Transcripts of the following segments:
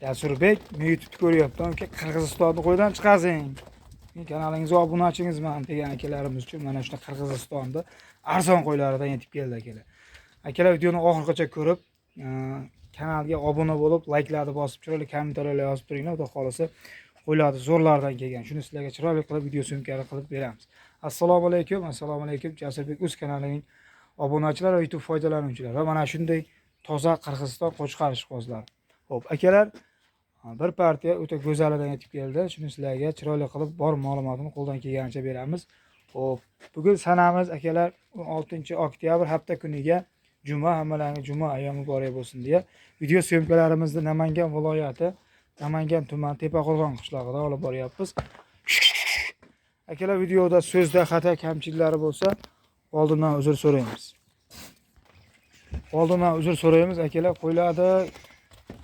Jasurbek, men YouTube ko'ryapman, Qirg'izistonni qo'ydan chiqazing. Kanalingizga obunachingizman degan akalarimiz uchun mana shuna Qirg'izistonda arzon qo'ylaridan yetib keldi akalar. Akalar videoni oxirigacha ko'rib, kanalga obuna bo'lib, layklarni bosib, chiroyli kommentariylar yozib turinglar. Xudo xolasa qo'ylarni zo'rlardan kelgan. Shuni sizlarga chiroyli qilib video syomkali qilib beramiz. Assalomu alaykum, assalomu alaykum. Jasurbek o'z kanalining obunachilar va YouTube foydalanuvchilari va mana shunday toza Qirg'iziston qo'chqar ishqibozlari. Xo'p, akalar, bir partiya o'ta go'zalidan yetib keldi. Shuni sizlarga chiroyli qilib bor ma'lumotini qo'ldan kelganicha beramiz. Xo'p, bugun sanamiz akalar 16-oktyabr hafta kuniga juma, hammalarga juma ayyomi muborak bo'lsin deya video syomkalarimizni Namangan viloyati, Namangan tumani Tepaqo'rg'on qishlog'ida olib boryapmiz. Akalar, videoda so'zda xato kamchiliklari bo'lsa, oldindan uzr so'raymiz. Oldindan uzr so'raymiz akalar. Qo'ylarni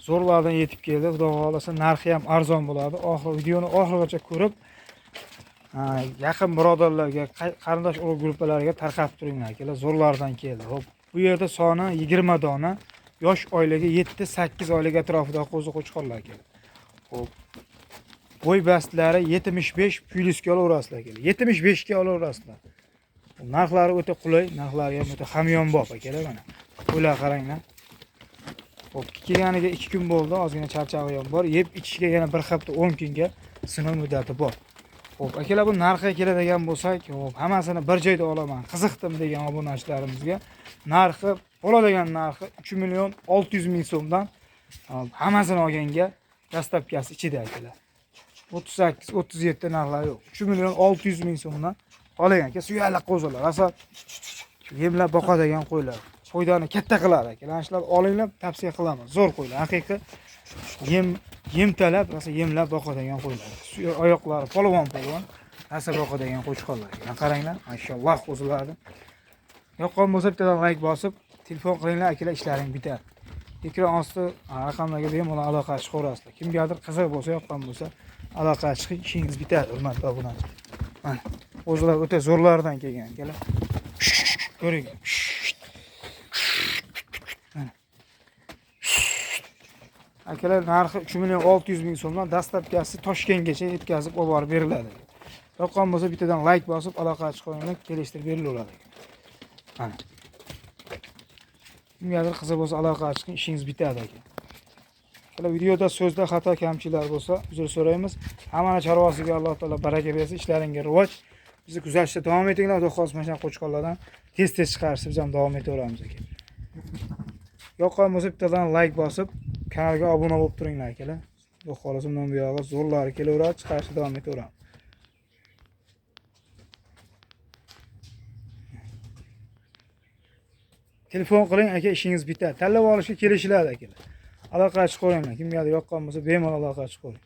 zo'rlardan yetib keldi. Xudo xolasa narxi ham arzon bo'ladi. Videoni oxirigacha ko'rib, yaqin birodarlarga, qarindosh urug' guruhlariga tarqatib turinglar akalar. Zo'rlardan keldi. Xo'p, bu yerda soni 20 dona, yosh oilaga 7-8 oilaga atrofida qo'zi qo'chqorlar akalar. Xo'p, bo'y bastlari 75 plyusga olaverasizlar akalar. 75 ga olaverasizlar. Narxlari o'ta qulay, narxlari ham o'ta hamyonbop akalar mana. Qo'ylar qaranglar. Xo'p, kelganiga 2 kun bo'ldi, ozgina charchog'i ham bor. Yeb ichishga yana 1 hafta 10 kunga sinov muddati bor. Xo'p, akalar, bu narxga keladigan bo'lsak, xo'p, hammasini bir joyda olaman, qiziqdim degan obunachilarimizga narxi, bo'ladigan narxi 3 million 600 ming so'mdan hammasini olganga dastlabkasi ichida akalar. 38-37 narxlar yo'q. 3 million 600 ming so'mdan olagan aka, suyali qo'zilar, asal yemlab boqadigan qo'ylar. Qo'ydani katta qiladi akalar. Shular olinglar, tavsiya qilaman. Zo'r qo'ylar. Haqiqiy yem talab, rosa yemlab boqadigan qo'ylar. Oyoqlari polvon, rosa boqadigan qo'chqorlar. Qaranglar, mashalloh qo'zilarni. Yoqqan bo'lsa bittadan like bosib, telefon qilinglar akalar, ishlaring bitadi. Ekran osti raqamlarga bemalol aloqa chiqaverasizlar. Kimgadir qiziq bo'lsa, yoqqan bo'lsa, aloqa chiqing, ishingiz bitadi, hurmatli obunachilar. Mana qo'zilar o'ta zo'rlardan kelgan akalar. Ko'ring. Akalar, narxi 3 million 600 ming so'mdan dastlabkasi Toshkentgacha yetkazib olib borib beriladi. Yoqqan bo'lsa bittadan like bosib aloqa chiqaringlar, kelishtirib berilaveradi. Mana. Kimgadir qiziq bo'lsa aloqa chiqing, ishingiz bitadi aka. Akalar, videoda so'zda xato kamchiliklar bo'lsa, uzr so'raymiz. Hammani chorvasiga Alloh taolo baraka bersin, ishlaringga rivoj. Bizni kuzatishda davom etinglar. Xudo xolasa mana qo'chqorlardan tez chiqarishni biz ham davom etaveramiz aka. Yoqqan bo'lsa bittadan like bosib, kanalga obuna bo'lib turinglar akalar. Xudo xolasa bundan buyog'i zo'rlari kelaveradi, chiqarishni davom etaveramiz. Telefon qiling aka, ishingiz bitadi. Tanlab olishga kelishiladi akalar. Aloqa chiqaringlar. Kimgadir yoqqan bo'lsa bemalol aloqa chiqaring.